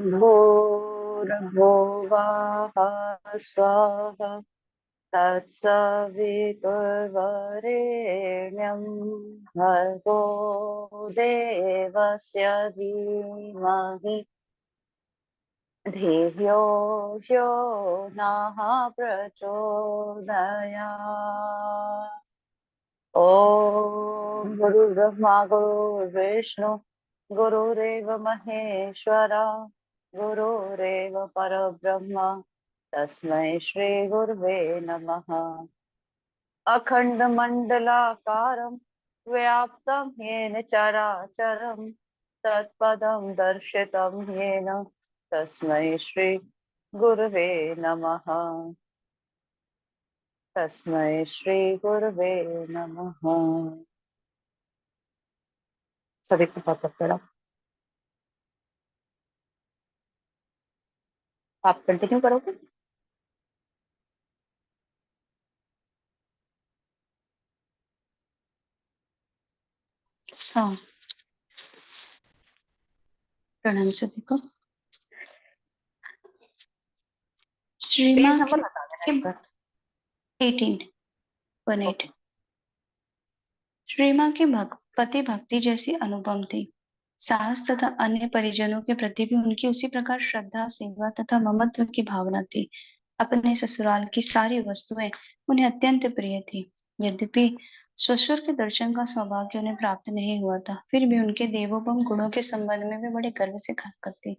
भूर्भुवः स्वः तत्सवितुर्वरेण्यं भर्गो देवस्य धीमहि धियो यो नः प्रचोदयात्। ॐ गुरुर्ब्रह्मा गुरुर्विष्णु गुरुरेव महेश्वरा गुरुरेव परब्रह्म तस्मै श्री गुरुवे नमः। अखण्डमण्डलाकारं व्याप्तं येन चराचरं तत्पदं दर्शितं येन तस्मै श्री गुरुवे नमः। तस्मै श्री गुरुवे नमः। सभी को बहुत प्रणाम। आप कंटिन्यू करोगे? हाँ, प्रणाम सभी को। श्री पेज माँ नंबर बता देना एक बार। 18 श्री माँ के पति भक्ति जैसी अनुपम थी। साहस तथा अन्य परिजनों के प्रति भी उनकी उसी प्रकार श्रद्धा, सेवा तथा ममत्व की भावना थी। अपने ससुराल की सारी वस्तुएं उन्हें अत्यंत प्रिय थी। यद्यपि ससुर के दर्शन का सौभाग्य उन्हें प्राप्त नहीं हुआ था, फिर भी उनके देवोपम गुणों के संबंध में वे बड़े गर्व से कहा करती।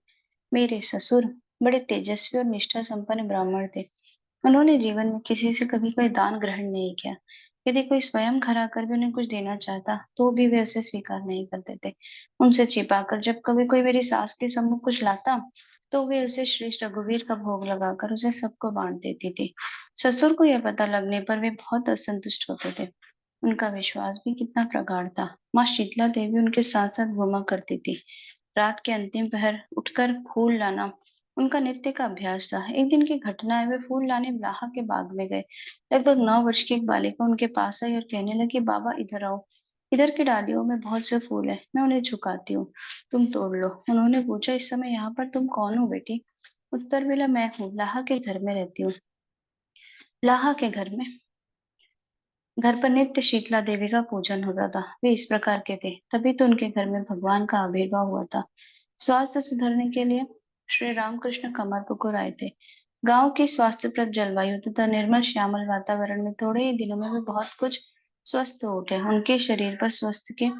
मेरे ससुर बड़े तेजस्वी और निष्ठा संपन्न ब्राह्मण थे। उन्होंने जीवन में किसी से कभी कोई दान ग्रहण नहीं किया। यदि कोई स्वयं खरा कर भी उन्हें कुछ देना चाहता तो भी वे उसे स्वीकार नहीं करते थे। उनसे छिपाकर जब कभी कोई मेरी सास के सम्मुख कुछ लाता तो वे उसे श्री रघुवीर का भोग लगाकर उसे सबको बांट देती थी। ससुर को यह पता लगने पर वे बहुत असंतुष्ट होते थे। उनका विश्वास भी कितना प्रगाढ़ था। माँ शीतला देवी उनके साथ साथ घूमा करती थी। रात के अंतिम पहर उठकर फूल लाना उनका नित्य का अभ्यास था। एक दिन की घटना है, वे फूल लाने ब्लाहा के बाग में गए। लगभग 9 वर्ष की एक बालिका उनके पास आई और कहने लगी, बाबा इधर आओ, इधर की डालियों में बहुत से फूल है, मैं उन्हें झुकाती हूँ, तुम तोड़ लो। उन्होंने पूछा, इस समय यहाँ पर तुम कौन हो बेटी? उत्तर मिला, मैं हूँ, लाहा के घर में रहती हूँ। लाहा के घर पर नित्य शीतला देवी का पूजन होता था। वे इस प्रकार के थे, तभी तो उनके घर में भगवान का आविर्भाव हुआ था। स्वास्थ्य सुधारने के लिए श्री रामकृष्ण कमरपुकुर आए थे। गांव की स्वास्थ्यप्रद जलवायु तथा निर्मल श्यामल वातावरण में थोड़े ही दिनों में वे बहुत कुछ स्वस्थ हो उठे। उनके शरीर पर स्वस्थ की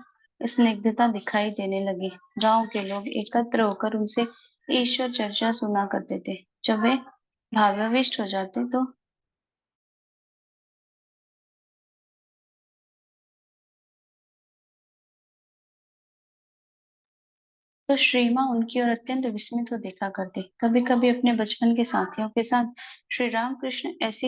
स्निग्धता दिखाई देने लगी। गांव के लोग एकत्र होकर उनसे ईश्वर चर्चा सुना करते थे। जब वे भावाविष्ट हो जाते तो श्री माँ उनकी ओर अत्यंत विस्मित हो देखा करते। कभी कभी अपने बचपन के साथियों के साथ श्री रामकृष्ण ऐसी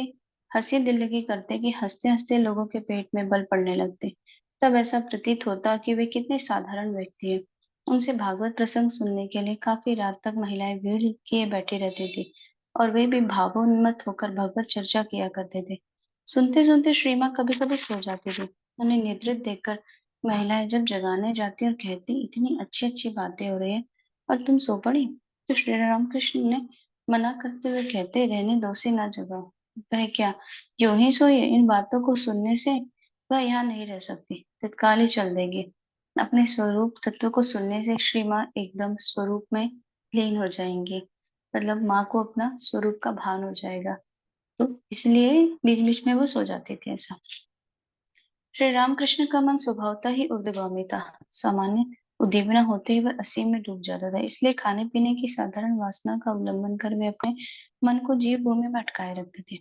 हंसी दिल्लगी करते कि हंसते हंसते लोगों के पेट में बल पड़ने लगते। तब ऐसा प्रतीत होता कि वे कितने साधारण व्यक्ति हैं। उनसे भागवत प्रसंग सुनने के लिए काफी रात तक महिलाएं भीड़ किए बैठी रहती थी और वे भी भावोन्मत्त होकर भगवत चर्चा किया करते थे। सुनते सुनते श्री माँ कभी कभी सो जाती थी। उन्हें निद्रित देखकर महिलाएं जब जगाने जाती और कहती, इतनी अच्छी अच्छी बातें हो रही है और तुम सो पड़ी, तो श्री रामकृष्ण ने मना करते हुए कहते, रहने दो, से ना जगाओ। वह क्या यूं ही सोई है? इन बातों को सुनने से वह यहाँ नहीं रह सकती, तत्काल ही चल देगी। अपने स्वरूप तत्व को सुनने से श्री माँ एकदम स्वरूप में लीन हो जाएंगी। मतलब माँ को अपना स्वरूप का भान हो जाएगा, तो इसलिए बीच बीच में वो सो जाती थी। ऐसा श्री रामकृष्ण का मन स्वभावतः ही ऊर्ध्वगामी था। सामान्य उद्दीपना होते ही वह असीम में डूब जाता था। इसलिए खाने पीने की साधारण वासना का अवलंबन कर वे अपने मन को जीव भूमि में अटकाए रखते थे।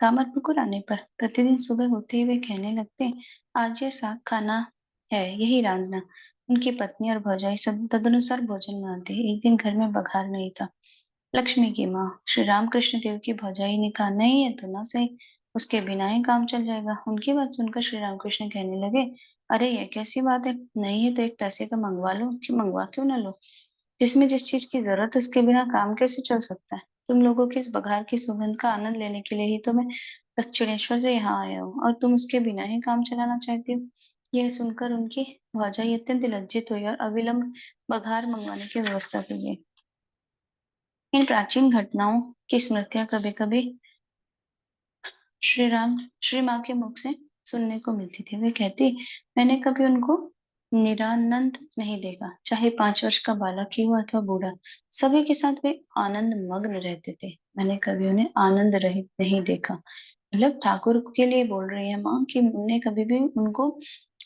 कामरपुकुर आने पर प्रतिदिन सुबह होते ही वे कहने लगते, आज ये साग खाना है, यही रांझना। उनकी पत्नी और भौजाई सब तदनुसार भोजन बनाते। एक दिन घर में बघार नहीं था। लक्ष्मी की माँ श्री रामकृष्ण देव की भौजाई ने कहा, नहीं है तो ना सही, उसके बिना ही काम चल जाएगा। उनकी बात सुनकर श्री रामकृष्ण कहने लगे, अरे ये कैसी बात है, नहीं है तो एक पैसे का मंगवा लो, कि मंगवा क्यों ना लो। जिसमें जिस चीज की जरूरत है उसके बिना काम कैसे चल सकता है? तुम लोगों के इस बघार की सुगंध का आनंद लेने के लिए ही तो मैं दक्षिणेश्वर से यहाँ आया हूँ, और तुम उसके बिना ही काम चलाना चाहती हो। यह सुनकर उनकी भौजाई अत्यंत लज्जित हुई और अविलंब बघार मंगवाने की व्यवस्था की गई। इन प्राचीन घटनाओं की स्मृतियां कभी-कभी श्री राम श्री माँ के मुख से सुनने को मिलती थी। वे कहती, मैंने कभी उनको निरानंद नहीं देखा, चाहे 5 वर्ष का बालक ही हो अथवा बूढ़ा, सभी के साथ वे आनंद मग्न रहते थे। मैंने कभी उन्हें आनंद रहित नहीं देखा। मतलब ठाकुर के लिए बोल रही है माँ कि उन्हें कभी भी उनको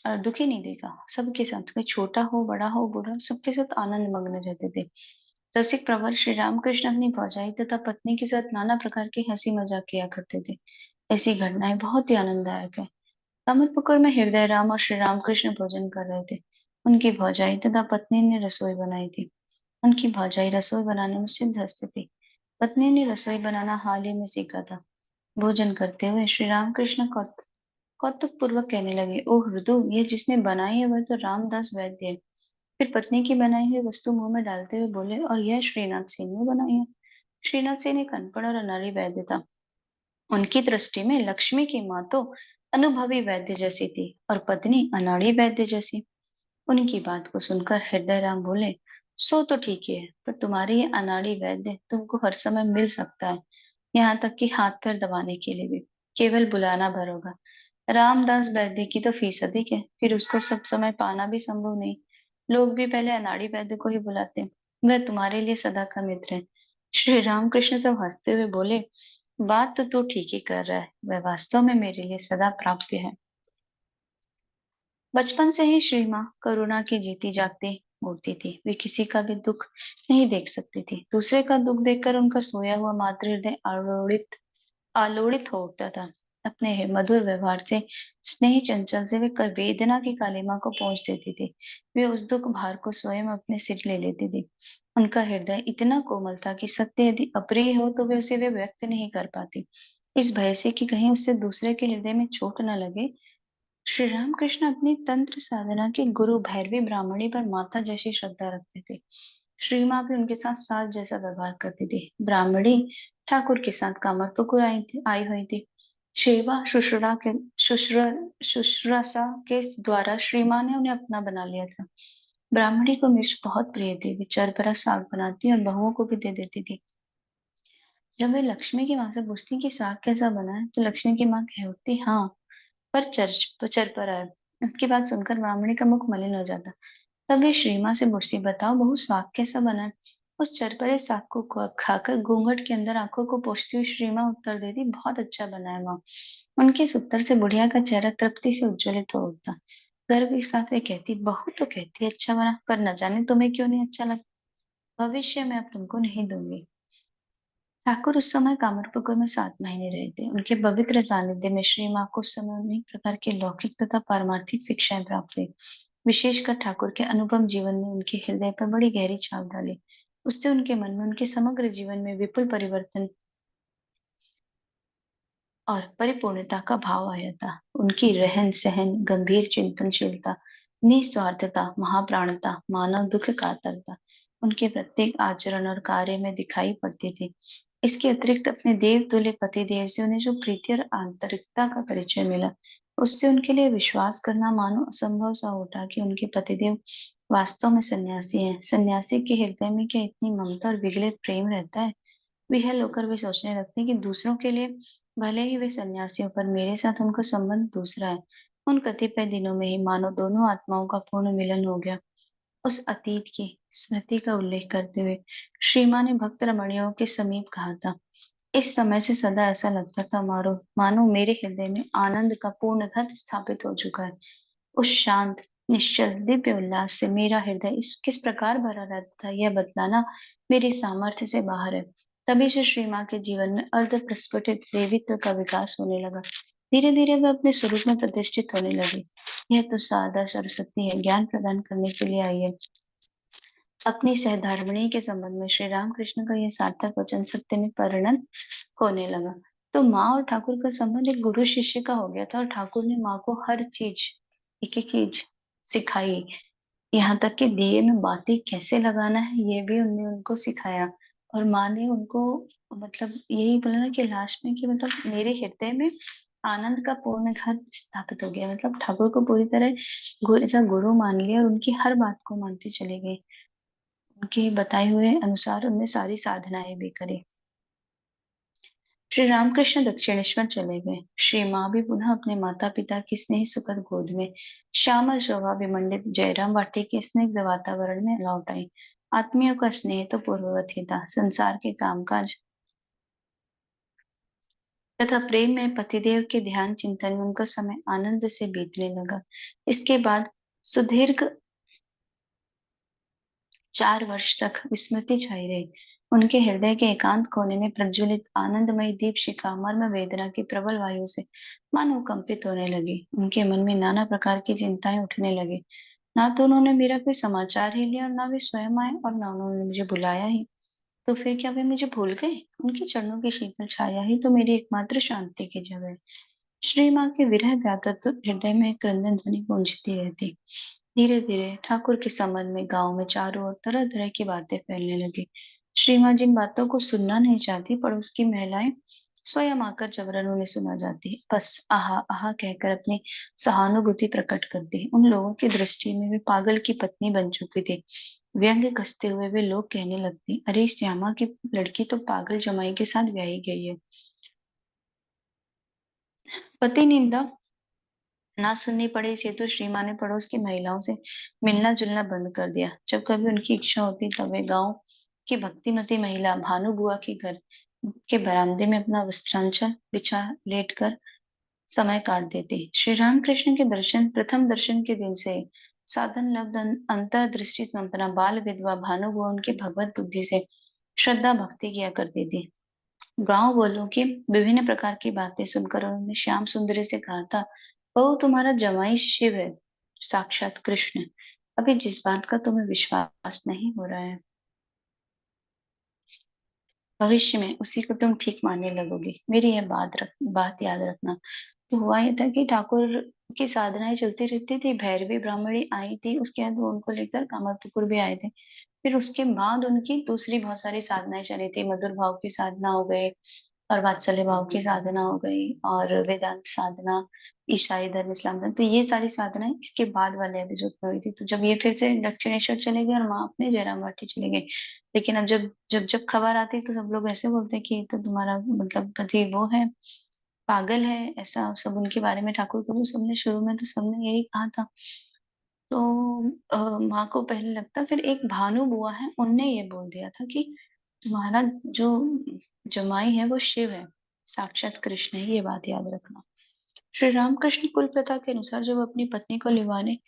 दुखी नहीं देखा। सबके साथ, कोई छोटा हो, बड़ा हो, बूढ़ा, सबके साथ आनंद मग्न रहते थे। रसिक प्रवर श्री रामकृष्ण अपनी भौजाई तथा पत्नी के साथ नाना प्रकार की हंसी मजाक किया करते थे। ऐसी घटनाएं बहुत ही आनंददायक है। कमलपुकुर में हृदय राम और श्री रामकृष्ण भोजन कर रहे थे। उनकी भौजाई तथा पत्नी ने रसोई बनाई थी। उनकी भौजाई रसोई बनाने में सिद्ध हस्ती थी। पत्नी ने रसोई बनाना हाल ही में सीखा था। भोजन करते हुए श्री रामकृष्ण कौतुक पूर्वक कहने लगे, ओह हृदु, ये जिसने बनाई है वह तो रामदास वैद्य है। फिर पत्नी की बनाई हुई वस्तु मुंह में डालते हुए बोले, और यह श्रीनाथ सिंह ने बनाई है। श्रीनाथ सिंह एक अनपढ़ और अनाड़ी वैद्य था। उनकी दृष्टि में लक्ष्मी की माँ तो अनुभवी वैद्य जैसी थी और पत्नी अनाड़ी वैद्य जैसी। उनकी बात को सुनकर हृदय राम बोले, सो तो ठीक ही है, पर तुम्हारी ये अनाड़ी वैद्य तुमको हर समय मिल सकता है, यहाँ तक कि हाथ पैर दबाने के लिए भी। केवल बुलाना भर होगा। रामदास वैद्य की तो फीस अधिक है, फिर उसको सब समय पाना भी संभव नहीं। लोग भी पहले अनाड़ी वैद्य को ही बुलाते। वह तुम्हारे लिए सदा का मित्र है। श्री रामकृष्ण तब हंसते हुए बोले, बात तो तू ठीक ही कर रहा है, वह वास्तव में मेरे लिए सदा प्राप्य है। बचपन से ही श्री माँ करुणा की जीती जागती मूर्ति थी। वे किसी का भी दुख नहीं देख सकती थी। दूसरे का दुख देखकर उनका सोया हुआ मातृ हृदय आलोड़ित हो उठता था। अपने मधुर व्यवहार से, स्नेह चंचल से वे वेदना की कालिमा को पहुंच देती थी। वे उस दुख भार को स्वयं अपने सिर ले लेती थी। उनका हृदय इतना कोमल था कि सत्य यदि अप्रिय हो तो वे उसे वे व्यक्त नहीं कर पाती। इस भय से कि कहीं उससे दूसरे के हृदय में चोट न लगे, श्री रामकृष्ण अपनी तंत्र साधना के गुरु भैरवी ब्राह्मणी पर माता जैसी श्रद्धा रखते थे। श्री माँ भी उनके साथ सास जैसा व्यवहार करती थी। ब्राह्मणी ठाकुर के साथ कामरपुकुर आई हुई थी। सेवा शुश्रूषा के द्वारा श्री माँ ने उन्हें अपना बना लिया था। ब्राह्मणी को मिर्च बहुत प्रिय थी। वे चरपरा साग बनाती और बहुओं को भी दे देती थी। जब वे लक्ष्मी की माँ से पूछती कि साग कैसा बना है, तो लक्ष्मी की माँ कह उठती, हाँ, चर पर आए। उसकी बात सुनकर ब्राह्मणी का मुख मलिन हो जाता। तब वे श्री माँ से पूछती, बताओ बहू, साग कैसा बना है? उस चरपरे साग को खाकर घूंघट के अंदर आंखों को पोंछती हुई श्री माँ उत्तर देती, बहुत अच्छा बना है माँ। उनके इस उत्तर से बुढ़िया का चेहरा तृप्ति से उज्ज्वलित हो उठता। गर्व के साथ वे कहती, बहू तो कहती है अच्छा बना, पर न जाने तुम्हें क्यों नहीं अच्छा लगा। भविष्य में अब तुमको नहीं दूंगी। ठाकुर उस समय कामरपुकुर में 7 महीने रहे थे। उनके पवित्र सानिध्य में श्री माँ को उस समय अनेक प्रकार की लौकिक तथा पारमार्थिक शिक्षाएं प्राप्त हुई। विशेषकर ठाकुर के अनुपम जीवन ने उनके हृदय पर बड़ी गहरी छाप डाली। उससे उनके मन में उनके समग्र जीवन में विपुल परिवर्तन और परिपूर्णता का भाव आया था। उनकी रहन सहन, गंभीर चिंतनशीलता, निस्वार्थता, महाप्राणता, मानव दुख कातरता उनके प्रत्येक आचरण और कार्य में दिखाई पड़ती थी। इसके अतिरिक्त अपने देवतुल्य पति देव से उन्हें जो प्रीति और आंतरिकता का परिचय मिला, उससे उनके लिए विश्वास करना मानो असंभव सा उठा कि उनके पतिदेव वास्तव में सन्यासी हैं। सन्यासी के हृदय में क्या इतनी ममता और विगलित प्रेम रहता है? विहल होकर वे सोचने लगते हैं कि दूसरों के लिए भले ही वे सन्यासी हो, पर मेरे साथ उनका संबंध दूसरा है। उन कतिपय दिनों में ही मानो दोनों आत्माओं का पूर्ण मिलन हो गया। उस अतीत की स्मृति का उल्लेख करते हुए श्री माँ ने भक्त रमणियों के समीप कहा था, इस समय से सदा ऐसा लगता था मारो मानो मेरे हृदय में आनंद का पूर्ण घट स्थापित हो चुका है। उस शांत, निश्चल, दिव्य उल्लास से मेरा हृदय इस किस प्रकार भरा रहता था, यह बतलाना मेरी सामर्थ्य से बाहर है। तभी से श्री माँ के जीवन में अर्ध प्रस्फुटित देवित्व का विकास होने लगा। धीरे धीरे वह अपने स्वरूप में प्रतिष्ठित होने लगी। यह तो सादा सरस्वती है, ज्ञान प्रदान करने के लिए आई है। अपनी सहधर्मिणी के संबंध में श्री रामकृष्ण का यह सार्थक वचन सत्य में परिणत होने लगा। तो माँ और ठाकुर का संबंध एक गुरु शिष्य का हो गया था, और ठाकुर ने माँ को हर चीज, एक एक चीज सिखाई। यहाँ तक कि दिए में बाती कैसे लगाना है ये भी उनने उनको सिखाया। और माँ ने उनको मतलब यही बोला ना कि लास्ट में कि मतलब मेरे हृदय में आनंद का पूर्ण घर स्थापित हो गया। मतलब ठाकुर को पूरी तरह ऐसा गुरु मान लिया और उनकी हर बात को मानती चली गई। उनके बताए हुए अनुसार उनने सारी साधनाएं भी करी। श्री रामकृष्ण दक्षिणेश्वर चले गए। श्री माँ भी पुनः अपने माता पिता की स्नेह सुखद गोद में श्यामल शोभा विमंडित जयराम वाटी के स्निग्ध वातावरण में लौट आई। आत्मियों का स्नेह तो पूर्ववत ही था। संसार के कामकाज तथा प्रेम में पतिदेव के ध्यान चिंतन में उनका समय आनंद से बीतने लगा। इसके बाद सुदीर्घ 4 वर्ष तक विस्मृति छाई रही। उनके हृदय के एकांत कोने में प्रज्वलित आनंदमयी दीप शिखा मर्म वेदना की प्रबल वायु से मानो कंपित होने लगी। उनके मन में नाना प्रकार की चिंताएं उठने लगी। ना तो उन्होंने मेरा कोई समाचार ही लिया और ना वे स्वयं आए और ना उन्होंने मुझे बुलाया ही। तो फिर क्या वे मुझे भूल गए? उनके चरणों की शीतल छाया ही तो मेरी एकमात्र शांति की जगह है। श्री माँ के विरह व्याकुल हृदय में क्रंदन ध्वनि गूंजती रहती। धीरे धीरे ठाकुर के संबंध में गांव में चारों ओर तरह तरह की बातें फैलने लगी। श्री माँ जिन बातों को सुनना नहीं चाहती, पड़ोस की महिलाएं स्वयं आकर जबरन उन्हें सुना जाती। बस आहा आहा कहकर अपनी सहानुभूति प्रकट करती। उन लोगों की दृष्टि में वे पागल की पत्नी बन चुकी थी। व्यंग्य कसते हुए वे लोग कहने लगती, अरे श्यामा की लड़की तो पागल जमाई के साथ ब्याही गई है। पति निंदा ना सुननी पड़ी इसे तो श्री माँ ने पड़ोस की महिलाओं से मिलना जुलना बंद कर दिया। जब कभी उनकी इच्छा होती तब वे गांव की भक्तिमती महिला भानु बुआ के घर के बरामदे में अपना वस्त्रांचल बिछा लेटकर समय काट देती। श्री राम कृष्ण के दर्शन प्रथम दर्शन के दिन से साधन लब्ध अंतर्दृष्टि संपन्न बाल विधवा भानु बुआ उनके भगवत बुद्धि से श्रद्धा भक्ति किया करती थी। गांव वालों की विभिन्न प्रकार की बातें सुनकर उन्होंने श्याम सुंदरी से कहा था, बहू तुम्हारा जमाई शिव है, साक्षात कृष्ण। अभी जिस बात का तुम्हें विश्वास नहीं हो रहा है, भविष्य में उसी को तुम ठीक मानने लगोगी। मेरी यह बात याद रखना। तो हुआ ये था कि ठाकुर की साधनाएं चलती रहती थी। भैरवी ब्राह्मणी आई थी, उसके बाद वो उनको लेकर कामारपुकुर भी आए थे। फिर उसके बाद उनकी दूसरी बहुत सारी साधनाएं चली थी। मधुर भाव की साधना हो गई और वात्सल्य भाव की साधना हो गई और वेदांत साधना, ईसाई धर्म, इस्लाम धर्म। तो ये सारी साधनाएं इसके बाद वाले एपिसोड में हुई थी। तो जब ये फिर से दक्षिणेश्वर चले गए और माँ अपने जयराम बाटी चले गए। लेकिन अब जब जब जब खबर आती तो सब लोग ऐसे बोलते कि ये तो तुम्हारा मतलब पति वो है, पागल है, ऐसा सब उनके बारे में ठाकुर को तो सबने शुरू में तो सबने यही कहा था। तो माँ को पहले लगता, फिर एक भानु बुआ है उनने ये बोल दिया था कि तुम्हारा जो जमाई है वो शिव है, साक्षात कृष्ण है, ये बात याद रखना। श्री रामकृष्ण कुल प्रथा के अनुसार जब अपनी पत्नी को लिवाने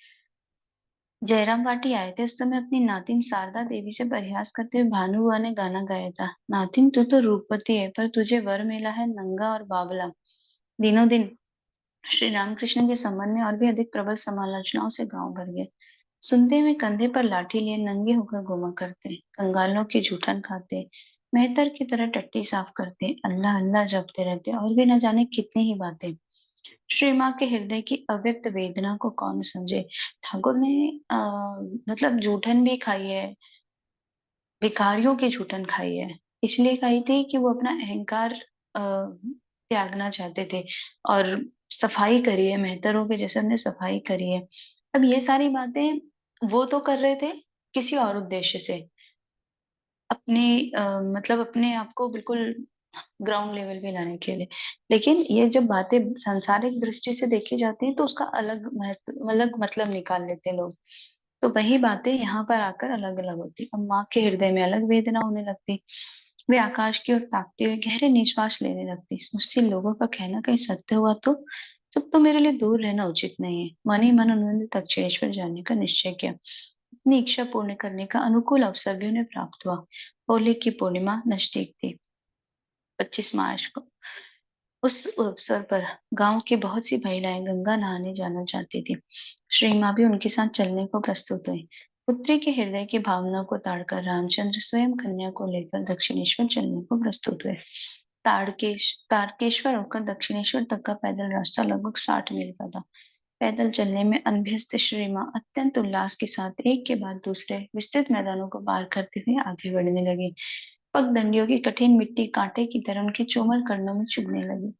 जयराम वाटी आए थे, उस समय अपनी नातिन शारदा देवी से परिहास करते हुए भानु बुआ ने गाना गाया था, नातिन तू तो रूपवती है पर तुझे वर मिला है नंगा और बावला। दिनों दिन श्री रामकृष्ण के संबंध में और भी अधिक प्रबल समालोचनाओं से गांव भर गए। सुनते हुए कंधे पर लाठी लिए नंगे होकर घूमा करते, कंगालों की जूठन खाते, मेहतर की तरह टट्टी साफ करते, अल्लाह अल्लाह जपते रहते और भी न जाने कितनी ही बातें। श्री माँ के हृदय की अव्यक्त वेदना को कौन समझे। ठाकुर ने मतलब जूठन भी खाई है, भिखारियों की जूठन खाई है। इसलिए खाई थी कि वो अपना अहंकार त्यागना चाहते थे और सफाई करी है, मेहतरों के जैसे हमने सफाई करी है। अब ये सारी बातें वो तो कर रहे थे किसी और उद्देश्य से, अपने मतलब अपने आप को बिल्कुल ग्राउंड लेवल पे लाने के लिए। लेकिन ये जब बातें सांसारिक दृष्टि से देखी जाती हैं तो उसका अलग मतलब निकाल लेते हैं लोग। तो वही बातें यहाँ पर आकर अलग अलग होती। अब माँ के हृदय में अलग वेदना होने लगती। वे आकाश की ओर ताकते हुए गहरे निश्वास लेने लगती, सोचती लोगों का कहना कहीं सत्य हुआ तो तब तो मेरे लिए दूर रहना उचित नहीं है। मन ही मन उन्होंने दक्षिणेश्वर जाने का निश्चय किया। अपनी इच्छा पूर्ण करने का अनुकूल अवसर भी उन्हें प्राप्त हुआ। होली की पूर्णिमा नजदीक थी, 25 मार्च को। उस अवसर पर गांव की बहुत सी महिलाएं गंगा नहाने जाना चाहती थी। श्री माँ भी उनके साथ चलने को प्रस्तुत हुई। पुत्री के हृदय की भावना को ताड़कर रामचंद्र स्वयं कन्या को लेकर दक्षिणेश्वर चलने को प्रस्तुत हुए। तारकेश्वर होकर दक्षिणेश्वर तक का पैदल रास्ता लगभग 60 मील का था। पैदल चलने में अभ्यस्त श्री माँ अत्यंत उल्लास के साथ एक के बाद दूसरे विस्तृत मैदानों को पार करते हुए आगे बढ़ने लगी। पगडंडियों की कठिन मिट्टी कांटे की तरह उनके कोमल कर्णों में चुभने लगी,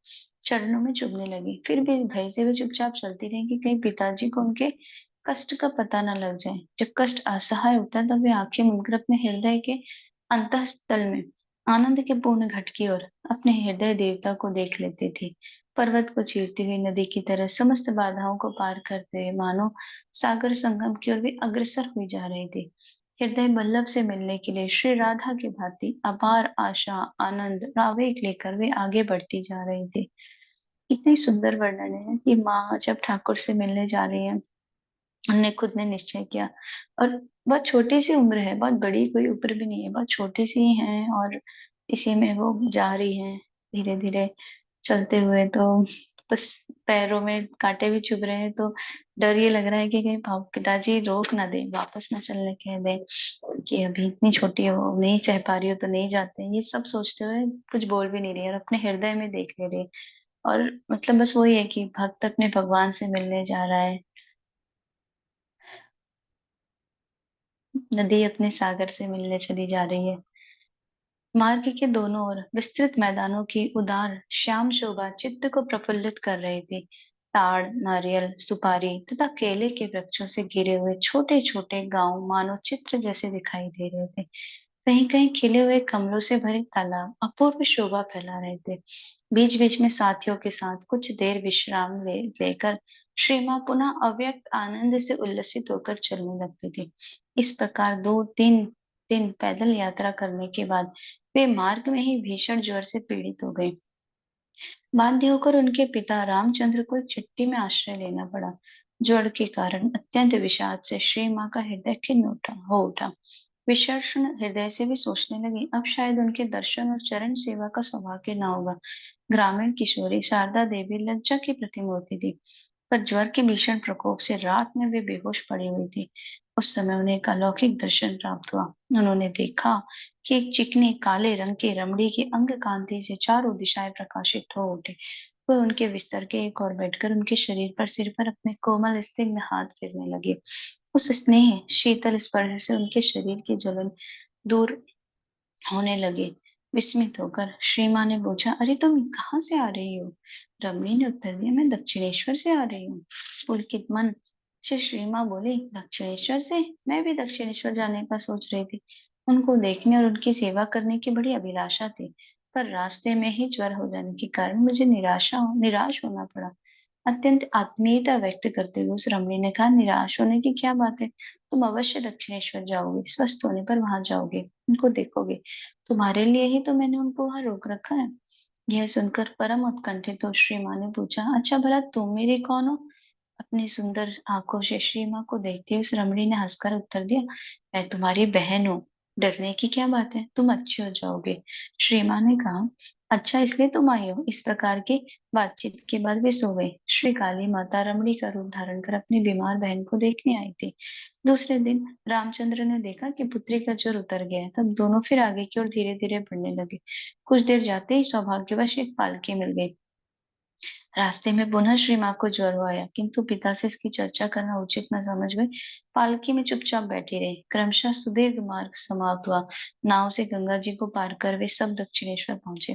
चरणों में चुभने लगी। फिर भी भय से वे चुपचाप चलती रही कि कहीं पिताजी को उनके कष्ट का पता ना लग जाए। जब कष्ट असहाय होता है तब वे आंखें मूंदकर अपने हृदय के अंतःस्थल में आनंद के पूर्ण घट की ओर अपने हृदय देवता को देख लेती थी। पर्वत को चीरती हुई नदी की तरह समस्त बाधाओं को पार करते हुए मानो सागर संगम की ओर वे अग्रसर हुई जा रही थी। हृदय बल्लभ से मिलने के लिए श्री राधा की भांति अपार आशा, आनंद, आवेग लेकर वे आगे बढ़ती जा रही थी। इतनी सुंदर वर्णन है कि माँ जब ठाकुर से मिलने जा रही है, उनने खुद ने निश्चय किया। और बहुत छोटी सी उम्र है, बहुत बड़ी कोई उम्र भी नहीं है, बहुत छोटी सी ही है, और इसी में वो जा रही है धीरे धीरे चलते हुए। तो बस पैरों में कांटे भी चुभ रहे हैं, तो डर ये लग रहा है कि कहीं पिताजी रोक ना दे, वापस ना चलने कह दे, कि अभी इतनी छोटी हो, नहीं सह पा रही हो तो नहीं जाते। ये सब सोचते हुए कुछ बोल भी नहीं रही है और अपने हृदय में देख ले रही है। और मतलब बस वही है कि भक्त अपने भगवान से मिलने जा रहा है, नदी अपने सागर से मिलने चली जा रही है। मार्ग के दोनों ओर विस्तृत मैदानों की उदार श्याम शोभा चित्त को प्रफुल्लित कर रही थी। ताड़, नारियल, सुपारी तथा केले के वृक्षों से घिरे हुए छोटे छोटे गांव मानो चित्र जैसे दिखाई दे रहे थे। कहीं कहीं खिले हुए कमलों से भरे तालाब अपूर्व शोभा फैला रहे थे। बीच बीच में साथियों के साथ कुछ देर विश्राम लेकर श्री माँ पुनः अव्यक्त आनंद से उल्लसित होकर चलने लगती थी। इस प्रकार 2-3 दिन पैदल यात्रा करने के बाद वे मार्ग में ही भीषण ज्वर से पीड़ित हो गए। बाध्य होकर उनके पिता रामचंद्र को एक चिट्ठी में आश्रय लेना पड़ा। ज्वर के कारण अत्यंत विषाद से श्री माँ का हृदय खिन्न हो उठा। विषण हृदय से भी सोचने लगी, अब शायद उनके दर्शन और चरण सेवा का सौभाग्य न होगा। ग्रामीण किशोरी शारदा देवी लज्जा की प्रतिमूर्ति थी, पर ज्वर के भीषण प्रकोप से रात में वे बेहोश पड़ी हुई थी। उस समय उन्हें एक अलौकिक दर्शन प्राप्त हुआ। उन्होंने देखा कि एक चिकनी काले रंग की रमणी के अंग कांति से चारों दिशाएं प्रकाशित हो उठे। वे उनके बिस्तर के एक ओर बैठकर उनके शरीर पर, सिर पर अपने कोमल स्निग्ध हाथ फेरने लगे। उस स्नेह शीतल स्पर्श से उनके शरीर की जलन दूर होने लगे। विस्मित होकर श्री माँ ने पूछा, अरे तुम कहाँ से आ रही हो? रमणी ने उत्तर दिया, मैं दक्षिणेश्वर से आ रही हूँ। पुलकित मन से श्री माँ बोली, दक्षिणेश्वर से? मैं भी दक्षिणेश्वर जाने का सोच रही थी। उनको देखने और उनकी सेवा करने की बड़ी अभिलाषा थी, पर रास्ते में ही ज्वर हो जाने के कारण मुझे निराश होना पड़ा। अत्यंत आत्मीयता व्यक्त करते हुए उस रमणी ने कहा, निराश होने की क्या बात है? तुम अवश्य दक्षिणेश्वर जाओगे, स्वस्थ होने पर वहां जाओगे, उनको देखोगे। तुम्हारे लिए ही तो मैंने उनको वहां रोक रखा है। यह सुनकर परम उत्कंठित तो श्री माँ ने पूछा, अच्छा भला तुम मेरी कौन हो? अपनी सुंदर आंखों से श्री माँ को देखते हुए उस रमणी ने हंसकर उत्तर दिया, मैं तुम्हारी बहन हूँ। डरने की क्या बात है, तुम अच्छे हो जाओगे। श्री माँ ने कहा, अच्छा इसलिए तुम आई हो। इस प्रकार की बातचीत के बाद वे सो गई। श्री काली माता रमणी का रूप धारण कर अपनी बीमार बहन को देखने आई थी। दूसरे दिन रामचंद्र ने देखा कि पुत्री का ज्वर उतर गया है, तब दोनों फिर आगे की ओर धीरे धीरे बढ़ने लगे। कुछ देर जाते ही सौभाग्यवश एक पालकी मिल गई। रास्ते में पुनः श्री माँ को ज्वर आया, किंतु पिता से इसकी चर्चा करना उचित न समझ वे पालकी में चुपचाप बैठी रही। क्रमशः सुदीर्घ मार्ग समाप्त हुआ। नाव से गंगा जी को पार कर वे सब दक्षिणेश्वर पहुंचे।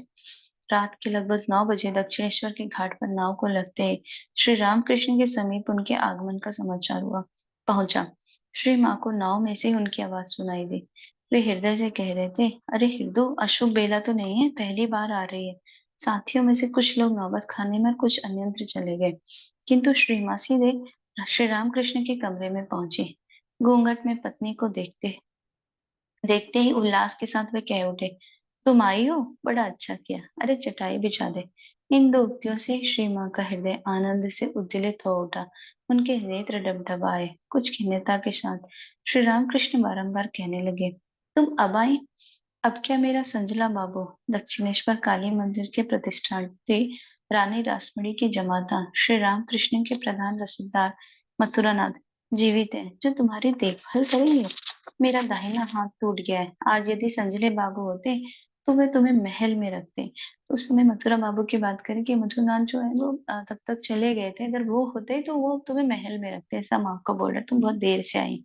रात के लगभग 9 बजे दक्षिणेश्वर के घाट पर नाव को लगते ही श्री रामकृष्ण के समीप उनके आगमन का समाचार हुआ पहुंचा। श्री माँ को नाव में से ही उनकी आवाज सुनाई दी। वे हृदय से कह रहे थे, अरे हृदय, अशुभ बेला तो नहीं है, पहली बार आ रही है। साथियों में से कुछ लोग नौबत खाने में, कुछ अन्यंत्र चले गए, किंतु श्री माँ सीधे श्री रामकृष्ण के कमरे में पहुंची। घूंघट में पत्नी को देखते देखते ही उल्लास के साथ वे कह उठे, तुम आई हो, बड़ा अच्छा किया, अरे चटाई बिछा दे। इन दो उक्तियों से श्री माँ का हृदय आनंद से उद्वेलित हो उठा। उनके नेत्र डबडबाए। कुछ खिन्नता के साथ श्री रामकृष्ण बारंबार कहने लगे, तुम अब आई? अब क्या मेरा संजला बाबू, दक्षिणेश्वर काली मंदिर के प्रतिष्ठात्री रानी रासमणी के जमाता श्री रामकृष्ण के प्रधान रसदार मथुरानाथ जीवित है, जो तुम्हारी देखभाल करेंगे? मेरा दाहिना हाथ टूट गया है। आज यदि संजले बाबू होते तो वे तुम्हें महल में रखते। तो उस समय मथुरा बाबू की बात करें कि मथुरानाथ जो है वो तब तक चले गए थे, अगर वो होते तो वो तुम्हें महल में रखते। ऐसा माँ को बोल रहे, तुम बहुत देर से आई।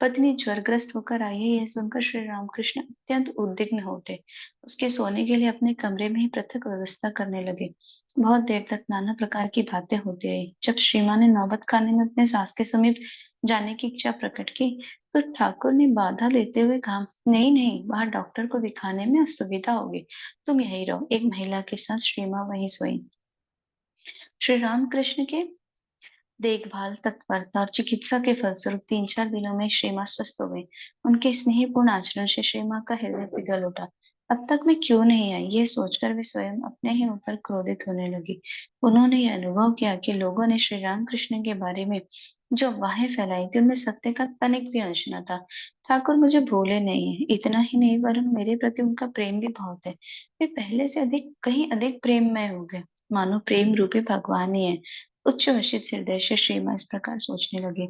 पत्नी ज्वरग्रस्त होकर आई है, यह सुनकर श्री रामकृष्ण अत्यंत उद्विग्न हो उठे। उसके सोने के लिए अपने कमरे में ही पृथक व्यवस्था करने लगे। बहुत देर तक नाना प्रकार की बातें होती रही। जब श्री मां ने नौबत खाने में अपने सास के समीप जाने की इच्छा प्रकट की, तो ठाकुर ने बाधा देते हुए कहा, नहीं नहीं, वहां डॉक्टर को दिखाने में असुविधा होगी, तुम यहीं रहो। एक महिला के साथ श्री मां वहीं सोई। श्री रामकृष्ण के देखभाल, तत्परता और चिकित्सा के फलस्वरूप 3-4 दिनों में श्री मां स्वस्थ हो गई। उनके स्नेहपूर्ण आचरण से श्री मां का हृदय पिघल उठा। अब तक मैं क्यों नहीं आई, ये सोचकर वे स्वयं अपने ही ऊपर क्रोधित होने लगी। उन्होंने यह अनुभव किया कि लोगों ने श्री रामकृष्ण के बारे में जो अफवाहें फैलाई थी, उनमें सत्य का तनिक भी अंश न था। ठाकुर मुझे भूले नहीं है, इतना ही नहीं वरन मेरे प्रति उनका प्रेम भी बहुत है। वे पहले से अधिक, कहीं अधिक प्रेममय हो गए, मानो प्रेम रूपी भगवान ही है। उच्च वसित हृदय से श्री मां इस प्रकार सोचने लगी।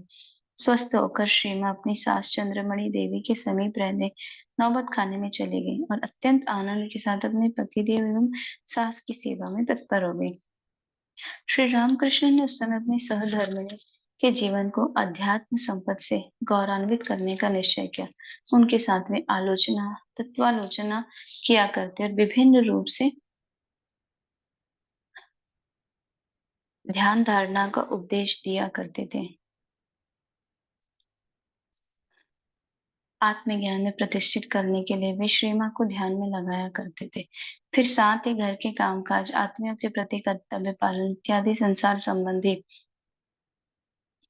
स्वस्थ होकर श्री मां अपनी सास चंद्रमणि देवी के समीप रहने नौबत खाने में चली गई और अत्यंत आनंद के साथ अपने पतिदेव एवं सास की सेवा में तत्पर हो गई। श्री रामकृष्ण ने उस समय अपनी सहधर्मिणी के जीवन को अध्यात्म संपद से गौरवान्वित करने का निश्चय किया। उनके साथ में आलोचना, तत्वालोचना किया करते और विभिन्न रूप से ध्यान धारणा का उपदेश दिया करते थे। आत्मज्ञान में प्रतिष्ठित करने के लिए वे श्री मां को ध्यान में लगाया करते थे। फिर साथ ही घर के कामकाज, आत्मियों के प्रति कर्तव्य पालन इत्यादि संसार संबंधी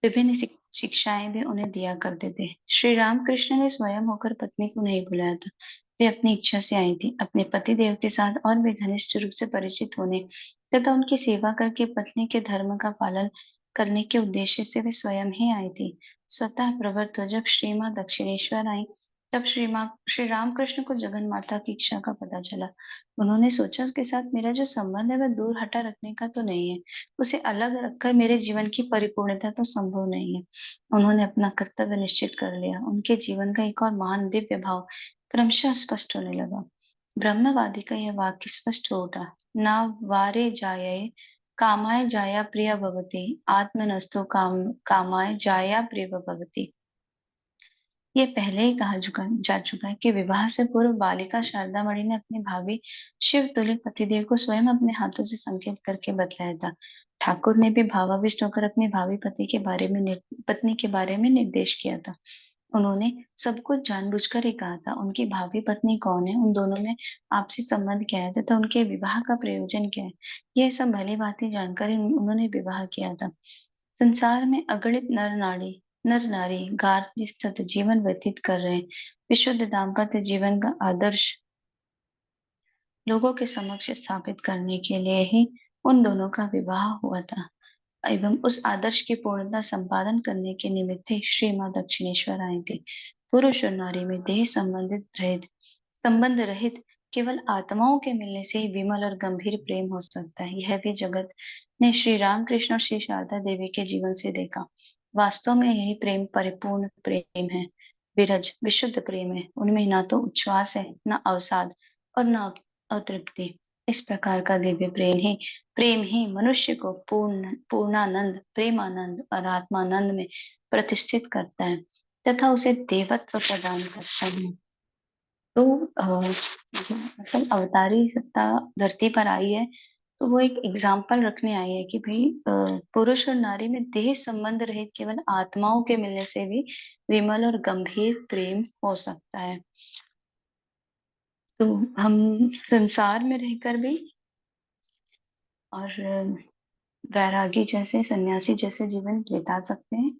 विभिन्न शिक्षाएं भी उन्हें दिया करते थे। श्री रामकृष्ण ने स्वयं होकर पत्नी को नहीं बुलाया था, वे अपनी इच्छा से आई थी। अपने पति देव के साथ और भी घनिष्ठ रूप से परिचित होने तथा उनकी सेवा करके पत्नी के धर्म का पालन करने के उद्देश्य से वे स्वयं ही आई थी। स्वतः प्रवृत्त हो जब श्री मां दक्षिणेश्वर आई, तब श्री रामकृष्ण को जगन माता की इच्छा का पता चला। उन्होंने सोचा, उसके साथ मेरा जो संबंध है वह दूर हटा रखने का तो नहीं है, उसे अलग रखकर मेरे जीवन की परिपूर्णता तो संभव नहीं है। उन्होंने अपना कर्तव्य निश्चित कर लिया। उनके जीवन का एक और महान दिव्य भाव क्रमशः स्पष्ट होने लगा। ब्रह्मवादी का यह वाक्य स्पष्ट हो उठा, ना वारे जाये कामाय जाया प्रिय भवति, आत्मनस्थो कामाय जाया प्रिय भवति। ये पहले ही कहा जा चुका है कि विवाह से पूर्व बालिका शारदा मणि ने अपने भावी शिव तुल्य पतिदेव को स्वयं अपने हाथों से संकेत करके बतलाया था। ठाकुर ने भी भावाविष्ट होकर अपने भावी पति के बारे में पत्नी के बारे में निर्देश किया था। उन्होंने सब कुछ जानबूझकर ही कहा था। उनकी भावी पत्नी कौन है, उन दोनों में आपसी संबंध क्या है तथा उनके विवाह का प्रयोजन क्या है, यह सब भली भांति जानकर ही उन्होंने विवाह किया था। संसार में अगणित नर नारी गार्हस्थ्य स्थित जीवन व्यतीत कर रहे हैं। विशुद्ध दाम्पत्य जीवन का आदर्श लोगों के समक्ष स्थापित करने के लिए ही उन दोनों का विवाह हुआ था एवं उस आदर्श की पूर्णता संपादन करने के निमित्त ही श्री मां दक्षिणेश्वर आई थी। पुरुष और नारी में देह संबंध रहित केवल आत्माओं के मिलने से ही विमल और गंभीर प्रेम हो सकता है। यह भी जगत ने श्री रामकृष्ण और श्री शारदा देवी के जीवन से देखा। वास्तव में यही प्रेम परिपूर्ण प्रेम है, विरज विशुद्ध प्रेम है। उनमें ना तो उच्छ्वास है, ना अवसाद और ना अतृप्ति। इस प्रकार का दिव्य प्रेम ही मनुष्य को पूर्णानंद, प्रेमानंद और आत्मानंद में प्रतिष्ठित करता है तथा उसे देवत्व प्रदान करता है। तो मतलब अवतारी सत्ता धरती पर आई है, तो वो एक एग्जाम्पल रखने आई है कि भाई पुरुष और नारी में देह संबंध रहित केवल आत्माओं के मिलने से भी विमल और गंभीर प्रेम हो सकता है। तो हम संसार में रहकर भी और वैरागी जैसे, सन्यासी जैसे जीवन बिता सकते हैं।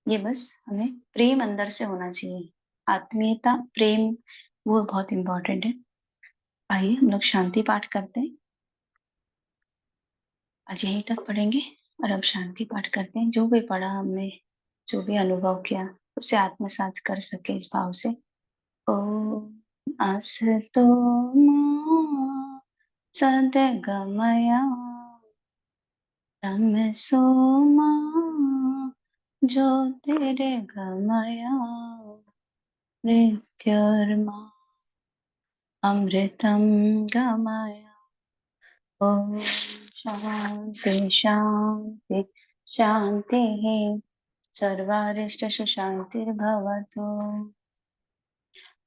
ये बस हमें प्रेम अंदर से होना चाहिए। आत्मीयता, प्रेम, वो बहुत इंपॉर्टेंट है। आइए हम लोग शांति पाठ करते हैं। आज यहीं तक पढ़ेंगे और अब शांति पाठ करते हैं। जो भी पढ़ा हमने, जो भी अनुभव किया, उसे आत्मसात कर सके इस भाव से। ओम असतो मा सद्गमया तमसो मा ज्योतिर्गमया मृत्युर्मा अमृतं गमय। ओम शांति शांति शांति। सर्वारिष्टसु शान्तिर्भवतु।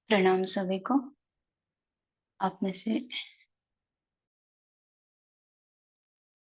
प्रणाम सभी को। आप में से